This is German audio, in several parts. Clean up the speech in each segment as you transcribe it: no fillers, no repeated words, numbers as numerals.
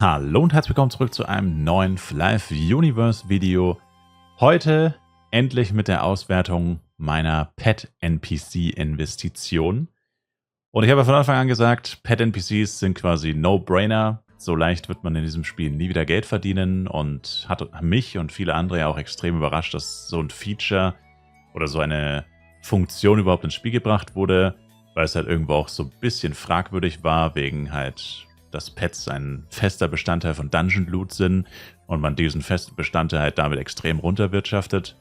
Hallo und herzlich willkommen zurück zu einem neuen Flive Universe Video. Heute endlich mit der Auswertung meiner Pet NPC Investition. Und ich habe von Anfang an gesagt, Pet NPCs sind quasi No-Brainer. So leicht wird man in diesem Spiel nie wieder Geld verdienen und hat mich und viele andere ja auch extrem überrascht, dass so ein Feature oder so eine Funktion überhaupt ins Spiel gebracht wurde, weil es halt irgendwo auch so ein bisschen fragwürdig war, wegen halt, dass Pets ein fester Bestandteil von Dungeon Loot sind und man diesen festen Bestandteil halt damit extrem runterwirtschaftet.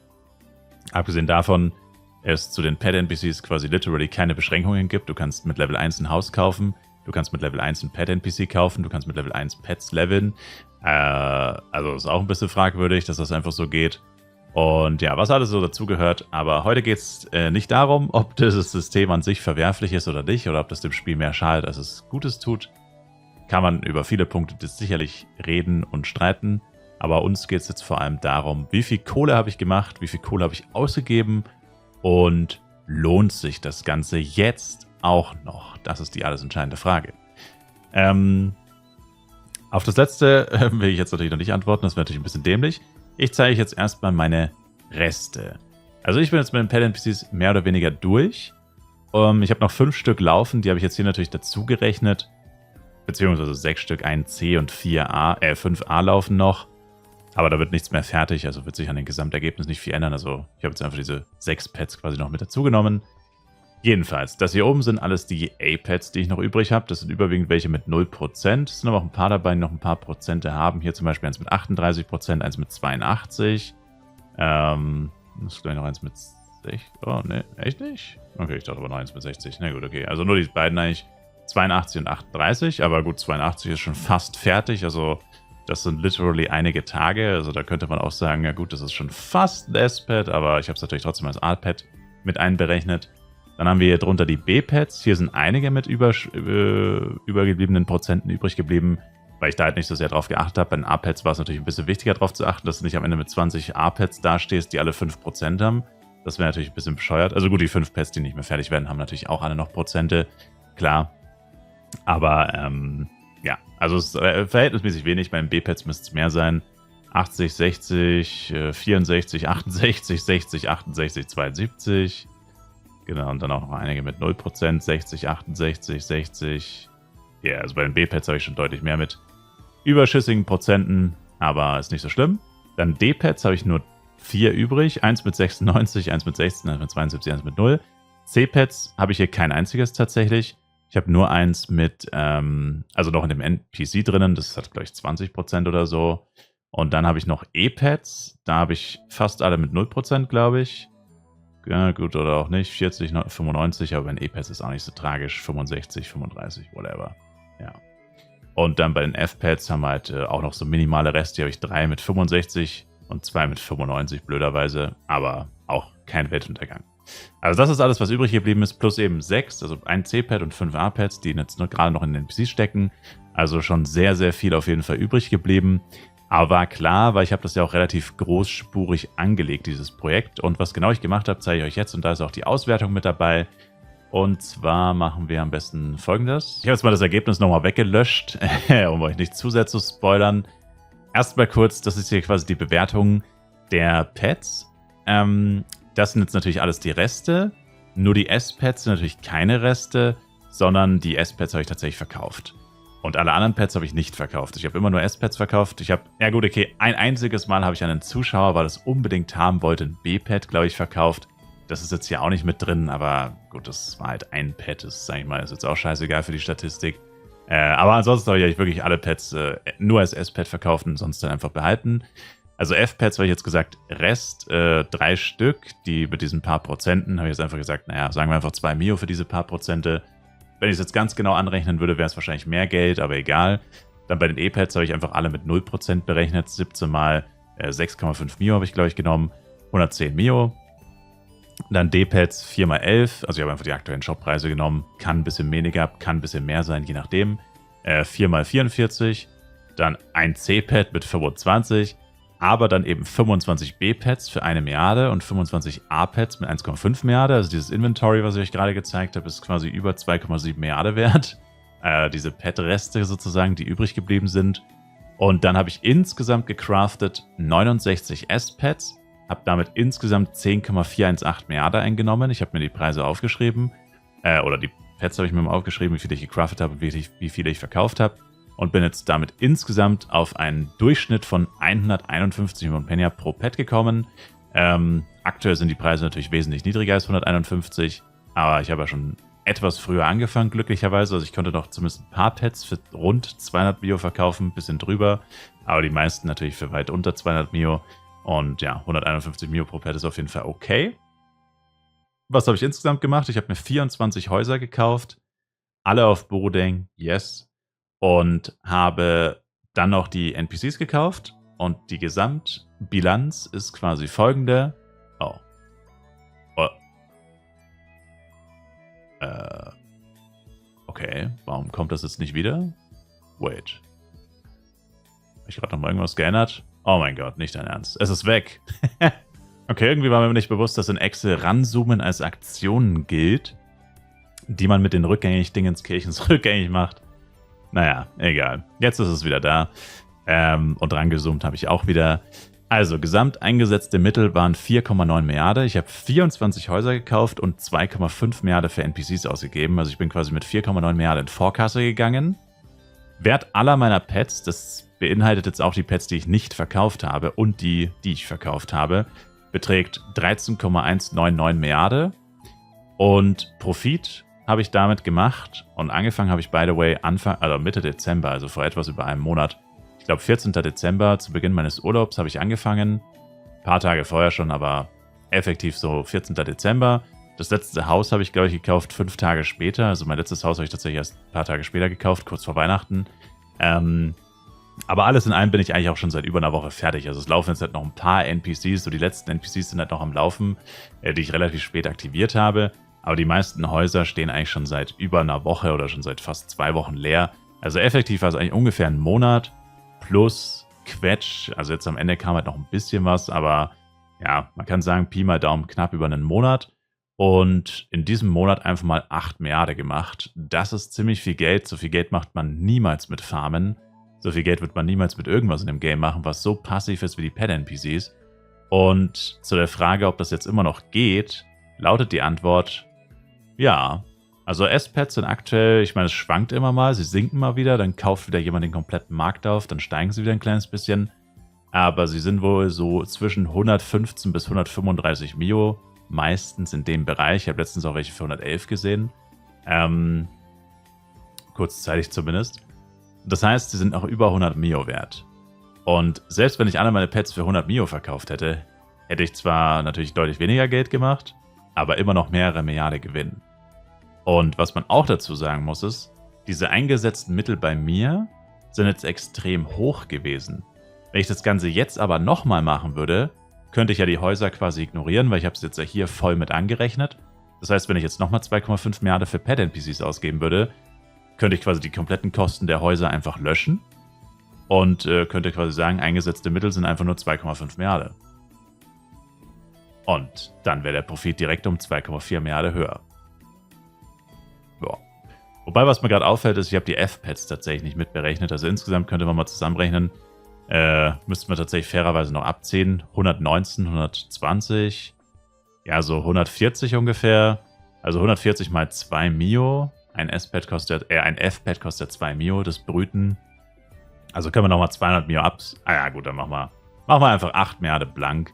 Abgesehen davon, es zu den Pet-NPCs quasi literally keine Beschränkungen gibt. Du kannst mit Level 1 ein Haus kaufen, du kannst mit Level 1 ein Pet-NPC kaufen, du kannst mit Level 1 Pets leveln. Also ist auch ein bisschen fragwürdig, dass das einfach so geht. Und ja, was alles so dazugehört. Aber heute geht es nicht darum, ob dieses System an sich verwerflich ist oder nicht, oder ob das dem Spiel mehr schadet, als es Gutes tut. Kann man über viele Punkte sicherlich reden und streiten. Aber uns geht es jetzt vor allem darum, wie viel Kohle habe ich gemacht, wie viel Kohle habe ich ausgegeben und lohnt sich das Ganze jetzt auch noch? Das ist die alles entscheidende Frage. Auf das letzte will ich jetzt natürlich noch nicht antworten, das wäre natürlich ein bisschen dämlich. Ich zeige euch jetzt erstmal meine Reste. Also ich bin jetzt mit den Pet-NPCs mehr oder weniger durch. Ich habe noch 5 Stück laufen, die habe ich jetzt hier natürlich dazu gerechnet. Beziehungsweise 6 Stück, 1C und 5A laufen noch. Aber da wird nichts mehr fertig, also wird sich an dem Gesamtergebnis nicht viel ändern. Also ich habe jetzt einfach diese 6 Pets quasi noch mit dazu genommen. Jedenfalls, das hier oben sind alles die A-Pets, die ich noch übrig habe. Das sind überwiegend welche mit 0%. Es sind aber auch ein paar dabei, die noch ein paar Prozente haben. Hier zum Beispiel eins mit 38%, eins mit 82%. Das ist gleich noch eins mit 60. Oh, ne, echt nicht? Okay, ich dachte aber noch eins mit 60. Na gut, okay. Also nur die beiden eigentlich. 82 und 38, aber gut, 82 ist schon fast fertig, also das sind literally einige Tage, also da könnte man auch sagen, ja gut, das ist schon fast ein S-Pad, aber ich habe es natürlich trotzdem als A-Pad mit einberechnet. Dann haben wir hier drunter die B-Pads, hier sind einige mit übergebliebenen Prozenten übrig geblieben, weil ich da halt nicht so sehr drauf geachtet habe. Bei den A-Pads war es natürlich ein bisschen wichtiger drauf zu achten, dass du nicht am Ende mit 20 A-Pads dastehst, die alle 5% haben. Das wäre natürlich ein bisschen bescheuert. Also gut, die 5 Pads, die nicht mehr fertig werden, haben natürlich auch alle noch Prozente, klar. Aber, ja, also es ist verhältnismäßig wenig. Bei den B-Pads müsste es mehr sein. 80, 60, 64, 68, 60, 68, 72. Genau, und dann auch noch einige mit 0%, 60, 68, 60. Ja, also bei den B-Pads habe ich schon deutlich mehr mit überschüssigen Prozenten, aber ist nicht so schlimm. Dann D-Pads habe ich nur 4 übrig. 1 mit 96, 1 mit 16, 1 mit 72, 1 mit 0. C-Pads habe ich hier kein einziges tatsächlich. Ich habe nur eins mit, also noch in dem NPC drinnen, das hat, glaube ich, 20% oder so. Und dann habe ich noch E-Pads, da habe ich fast alle mit 0%, glaube ich. Ja, gut, oder auch nicht, 40, 95, aber bei den E-Pads ist auch nicht so tragisch, 65, 35, whatever. Ja. Und dann bei den F-Pads haben wir halt auch noch so minimale Reste, hier habe ich 3 mit 65 und 2 mit 95, blöderweise, aber auch kein Weltuntergang. Also das ist alles, was übrig geblieben ist, plus eben 6, also ein C-Pad und 5 A-Pads, die jetzt gerade noch in den NPCs stecken. Also schon sehr, sehr viel auf jeden Fall übrig geblieben. Aber war klar, weil ich habe das ja auch relativ großspurig angelegt, dieses Projekt. Und was genau ich gemacht habe, zeige ich euch jetzt. Und da ist auch die Auswertung mit dabei. Und zwar machen wir am besten Folgendes. Ich habe jetzt mal das Ergebnis nochmal weggelöscht, um euch nicht zu sehr zu spoilern. Erstmal kurz, das ist hier quasi die Bewertung der Pets. Das sind jetzt natürlich alles die Reste. Nur die S-Pads sind natürlich keine Reste, sondern die S-Pads habe ich tatsächlich verkauft. Und alle anderen Pads habe ich nicht verkauft. Ich habe immer nur S-Pads verkauft. Ich habe, ja gut, okay, ein einziges Mal habe ich an einen Zuschauer, weil das unbedingt haben wollte, ein B-Pad, glaube ich, verkauft. Das ist jetzt hier auch nicht mit drin, aber gut, das war halt ein Pad. Das ist, sag ich mal, ist jetzt auch scheißegal für die Statistik. Aber ansonsten habe ich eigentlich wirklich alle Pads nur als S-Pad verkauft und sonst dann einfach behalten. Also F-Pads habe ich jetzt gesagt, Rest 3 Stück, die mit diesen paar Prozenten, habe ich jetzt einfach gesagt, naja, sagen wir einfach 2 Mio für diese paar Prozente. Wenn ich es jetzt ganz genau anrechnen würde, wäre es wahrscheinlich mehr Geld, aber egal. Dann bei den E-Pads habe ich einfach alle mit 0% berechnet, 17 mal 6,5 Mio habe ich, glaube ich, genommen, 110 Mio. Dann D-Pads 4 mal 11, also ich habe einfach die aktuellen Shoppreise genommen, kann ein bisschen weniger, kann ein bisschen mehr sein, je nachdem. 4 mal 44, dann ein C-Pad mit 25, aber dann eben 25 B-Pads für 1 Milliarde und 25 A-Pads mit 1,5 Milliarde. Also dieses Inventory, was ich euch gerade gezeigt habe, ist quasi über 2,7 Milliarde wert. Diese Pad-Reste sozusagen, die übrig geblieben sind. Und dann habe ich insgesamt gecraftet 69 S-Pads, habe damit insgesamt 10,418 Milliarden eingenommen. Ich habe mir die Preise aufgeschrieben, oder die Pads habe ich mir mal aufgeschrieben, wie viele ich gecraftet habe und wie viele ich verkauft habe. Und bin jetzt damit insgesamt auf einen Durchschnitt von 151 Monpenya pro Pad gekommen. Aktuell sind die Preise natürlich wesentlich niedriger als 151, aber ich habe ja schon etwas früher angefangen, glücklicherweise. Also ich konnte noch zumindest ein paar Pads für rund 200 Mio verkaufen, ein bisschen drüber, aber die meisten natürlich für weit unter 200 Mio. Und ja, 151 Mio pro Pad ist auf jeden Fall okay. Was habe ich insgesamt gemacht? Ich habe mir 24 Häuser gekauft, alle auf Borodeng, yes. Und habe dann noch die NPCs gekauft. Und die Gesamtbilanz ist quasi folgende. Oh. Okay, warum kommt das jetzt nicht wieder? Wait. Habe ich gerade noch mal irgendwas geändert? Oh mein Gott, nicht dein Ernst. Es ist weg. Okay, irgendwie war mir nicht bewusst, dass in Excel ranzoomen als Aktion gilt, die man mit den Dingenskirchens rückgängig macht. Naja, egal. Jetzt ist es wieder da. Und rangezoomt habe ich auch wieder. Also, gesamt eingesetzte Mittel waren 4,9 Milliarden. Ich habe 24 Häuser gekauft und 2,5 Milliarden für NPCs ausgegeben. Also ich bin quasi mit 4,9 Milliarden in Vorkasse gegangen. Wert aller meiner Pets, das beinhaltet jetzt auch die Pets, die ich nicht verkauft habe und die ich verkauft habe, beträgt 13,199 Milliarden. Und Profit habe ich damit gemacht. Und angefangen habe ich, by the way, Mitte Dezember, also vor etwas über einem Monat. Ich glaube, 14. Dezember, zu Beginn meines Urlaubs, habe ich angefangen. Ein paar Tage vorher schon, aber effektiv so 14. Dezember. Das letzte Haus habe ich, glaube ich, gekauft 5 Tage später. Also mein letztes Haus habe ich tatsächlich erst ein paar Tage später gekauft, kurz vor Weihnachten. Aber alles in allem bin ich eigentlich auch schon seit über einer Woche fertig. Also es laufen jetzt halt noch ein paar NPCs. So die letzten NPCs sind halt noch am Laufen, die ich relativ spät aktiviert habe. Aber die meisten Häuser stehen eigentlich schon seit über einer Woche oder schon seit fast 2 Wochen leer. Also effektiv war es eigentlich ungefähr ein Monat plus Quetsch. Also jetzt am Ende kam halt noch ein bisschen was, aber ja, man kann sagen, Pi mal Daumen knapp über einen Monat. Und in diesem Monat einfach mal 8 Milliarden gemacht. Das ist ziemlich viel Geld. So viel Geld macht man niemals mit Farmen. So viel Geld wird man niemals mit irgendwas in dem Game machen, was so passiv ist wie die Pet-NPCs. Und zu der Frage, ob das jetzt immer noch geht, lautet die Antwort, ja. Also S-Pads sind aktuell, ich meine, es schwankt immer mal, sie sinken mal wieder, dann kauft wieder jemand den kompletten Markt auf, dann steigen sie wieder ein kleines bisschen. Aber sie sind wohl so zwischen 115 bis 135 Mio, meistens in dem Bereich. Ich habe letztens auch welche für 111 gesehen. Kurzzeitig zumindest. Das heißt, sie sind auch über 100 Mio wert. Und selbst wenn ich alle meine Pets für 100 Mio verkauft hätte, hätte ich zwar natürlich deutlich weniger Geld gemacht, aber immer noch mehrere Milliarden Gewinn. Und was man auch dazu sagen muss, ist, diese eingesetzten Mittel bei mir sind jetzt extrem hoch gewesen. Wenn ich das Ganze jetzt aber nochmal machen würde, könnte ich ja die Häuser quasi ignorieren, weil ich habe es jetzt ja hier voll mit angerechnet. Das heißt, wenn ich jetzt nochmal 2,5 Milliarden für Pet-NPCs ausgeben würde, könnte ich quasi die kompletten Kosten der Häuser einfach löschen und könnte quasi sagen, eingesetzte Mittel sind einfach nur 2,5 Milliarden. Und dann wäre der Profit direkt um 2,4 Milliarden höher. Ja. Wobei, was mir gerade auffällt, ist, ich habe die F-Pads tatsächlich nicht mitberechnet. Also insgesamt könnte man mal zusammenrechnen, müssten wir tatsächlich fairerweise noch abziehen. 119, 120, ja so 140 ungefähr. Also 140 mal 2 Mio. Ein F-Pad kostet 2 Mio, das Brüten. Also können wir nochmal 200 Mio ja gut, dann machen wir einfach 8 Milliarden blank.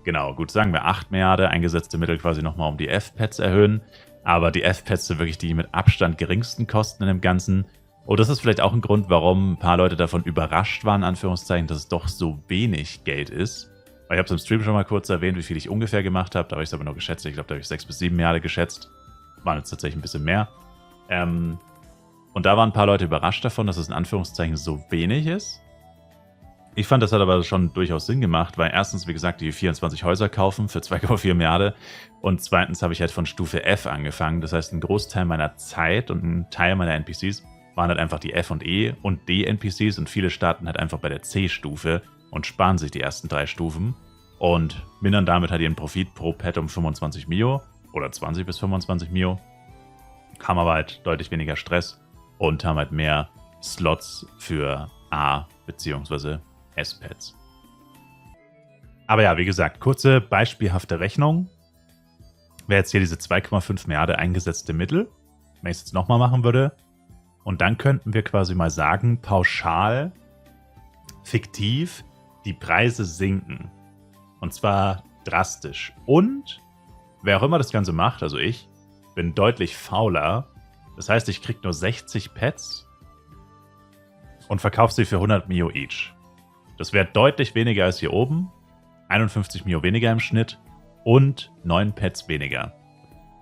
Genau, gut, sagen wir 8 Milliarden, eingesetzte Mittel quasi nochmal um die F-Pads erhöhen. Aber die F-Pads sind wirklich die mit Abstand geringsten Kosten in dem Ganzen. Und das ist vielleicht auch ein Grund, warum ein paar Leute davon überrascht waren, in Anführungszeichen, dass es doch so wenig Geld ist. Weil ich habe es im Stream schon mal kurz erwähnt, wie viel ich ungefähr gemacht habe. Da habe ich es aber nur geschätzt. Ich glaube, da habe ich 6 bis 7 Milliarden geschätzt. Waren jetzt tatsächlich ein bisschen mehr. Und da waren ein paar Leute überrascht davon, dass es in Anführungszeichen so wenig ist. Ich fand, das hat aber schon durchaus Sinn gemacht, weil erstens, wie gesagt, die 24 Häuser kaufen für 2,4 Milliarden und zweitens habe ich halt von Stufe F angefangen. Das heißt, ein Großteil meiner Zeit und ein Teil meiner NPCs waren halt einfach die F- und E- und D-NPCs und viele starten halt einfach bei der C-Stufe und sparen sich die ersten 3 Stufen und mindern damit halt ihren Profit pro Pet um 25 Mio oder 20 bis 25 Mio. Haben aber halt deutlich weniger Stress und haben halt mehr Slots für A bzw. S-Pets. Aber ja, wie gesagt, kurze beispielhafte Rechnung. Wäre jetzt hier diese 2,5 Milliarden eingesetzte Mittel, wenn ich es jetzt nochmal machen würde. Und dann könnten wir quasi mal sagen, pauschal, fiktiv, die Preise sinken. Und zwar drastisch. Und wer auch immer das Ganze macht, also ich, bin deutlich fauler. Das heißt, ich kriege nur 60 Pets und verkaufe sie für 100 Mio each. Das wäre deutlich weniger als hier oben. 51 Mio weniger im Schnitt und 9 Pets weniger.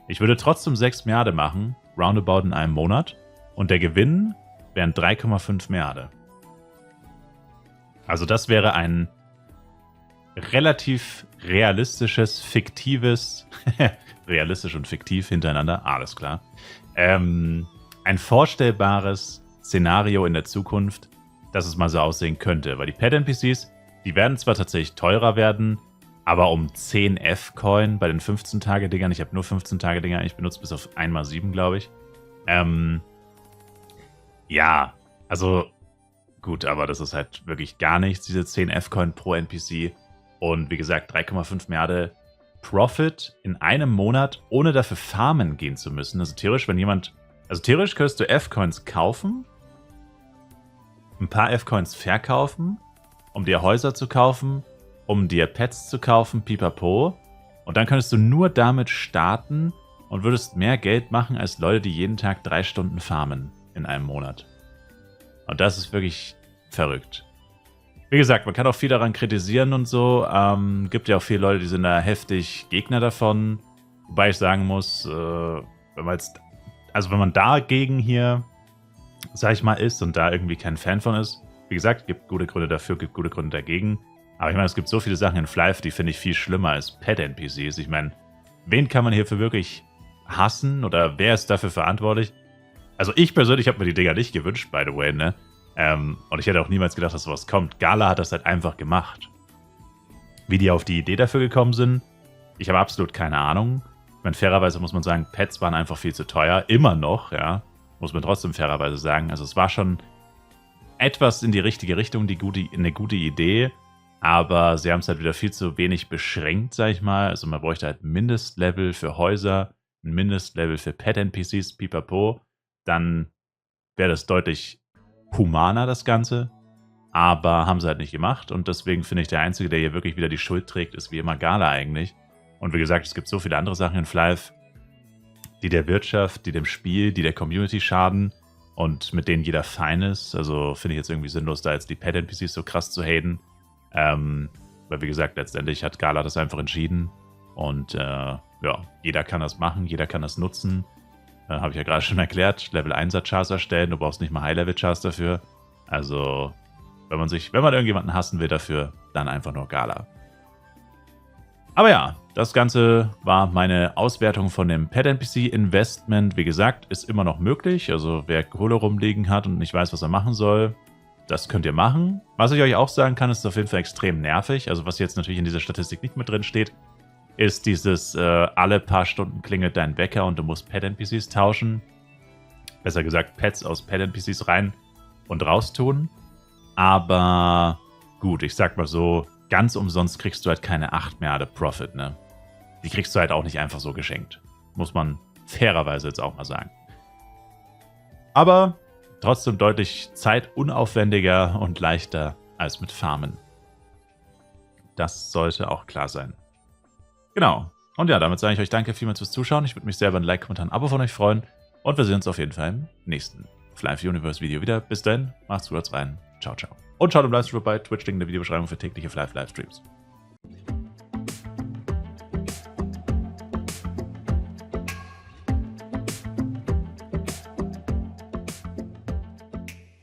Ich würde trotzdem 6 Milliarden machen, roundabout in einem Monat. Und der Gewinn wären 3,5 Milliarden. Also das wäre ein relativ realistisches, fiktives, realistisch und fiktiv hintereinander, alles klar. Ein vorstellbares Szenario in der Zukunft, dass es mal so aussehen könnte. Weil die Pet-NPCs, die werden zwar tatsächlich teurer werden, aber um 10 F-Coin bei den 15-Tage-Dingern, ich habe nur 15-Tage-Dinger, ich benutze bis auf 1x7, glaube ich. Ja, also gut, aber das ist halt wirklich gar nichts, diese 10 F-Coin pro NPC. Und wie gesagt, 3,5 Milliarden Profit in einem Monat, ohne dafür farmen gehen zu müssen. Also theoretisch, wenn jemand... Also theoretisch könntest du F-Coins kaufen, ein paar F-Coins verkaufen, um dir Häuser zu kaufen, um dir Pets zu kaufen, pipapo. Und dann könntest du nur damit starten und würdest mehr Geld machen als Leute, die jeden Tag 3 Stunden farmen in einem Monat. Und das ist wirklich verrückt. Wie gesagt, man kann auch viel daran kritisieren und so. Gibt ja auch viele Leute, die sind da heftig Gegner davon. Wobei ich sagen muss, wenn man dagegen hier, sag ich mal, ist und da irgendwie kein Fan von ist, wie gesagt, gibt gute Gründe dafür, gibt gute Gründe dagegen. Aber ich meine, es gibt so viele Sachen in Flive, die finde ich viel schlimmer als Pet-NPCs. Ich meine, wen kann man hierfür wirklich hassen oder wer ist dafür verantwortlich? Also ich persönlich habe mir die Dinger nicht gewünscht, by the way, ne? Und ich hätte auch niemals gedacht, dass sowas kommt. Gala hat das halt einfach gemacht. Wie die auf die Idee dafür gekommen sind, ich habe absolut keine Ahnung. Ich meine, fairerweise muss man sagen, Pets waren einfach viel zu teuer. Immer noch, ja. Muss man trotzdem fairerweise sagen. Also es war schon etwas in die richtige Richtung, eine gute Idee. Aber sie haben es halt wieder viel zu wenig beschränkt, sag ich mal. Also man bräuchte halt ein Mindestlevel für Häuser, ein Mindestlevel für Pet-NPCs, pipapo. Dann wäre das deutlich humaner, das Ganze. Aber haben sie halt nicht gemacht. Und deswegen finde ich, der Einzige, der hier wirklich wieder die Schuld trägt, ist wie immer Gala eigentlich. Und wie gesagt, es gibt so viele andere Sachen in Flive, die der Wirtschaft, die dem Spiel, die der Community schaden und mit denen jeder fein ist. Also finde ich jetzt irgendwie sinnlos, da jetzt die Pet-NPCs so krass zu haten. Weil wie gesagt, letztendlich hat Gala das einfach entschieden. Und ja, jeder kann das machen, jeder kann das nutzen. Habe ich ja gerade schon erklärt. Level 1er Chars erstellen, du brauchst nicht mal High-Level Chars dafür. Also, wenn man irgendjemanden hassen will dafür, dann einfach nur Gala. Aber ja, das Ganze war meine Auswertung von dem Pet-NPC-Investment. Wie gesagt, ist immer noch möglich. Also, wer Kohle rumliegen hat und nicht weiß, was er machen soll, das könnt ihr machen. Was ich euch auch sagen kann, ist auf jeden Fall extrem nervig. Also, was jetzt natürlich in dieser Statistik nicht mit drin steht, ist dieses, alle paar Stunden klingelt dein Wecker und du musst Pet-NPCs tauschen. Besser gesagt, Pets aus Pet-NPCs rein und raus tun. Aber gut, ich sag mal so, ganz umsonst kriegst du halt keine 8 Milliarden Profit, ne? Die kriegst du halt auch nicht einfach so geschenkt. Muss man fairerweise jetzt auch mal sagen. Aber trotzdem deutlich zeitunaufwendiger und leichter als mit Farmen. Das sollte auch klar sein. Genau. Und ja, damit sage ich euch danke vielmals fürs Zuschauen. Ich würde mich sehr über ein Like, Kommentar, ein Abo von euch freuen. Und wir sehen uns auf jeden Fall im nächsten Flive Universe Video wieder. Bis dann, macht's gut, rein. Ciao, ciao. Und schaut im Livestream bei Twitch, Link in der Videobeschreibung für tägliche Flive Livestreams.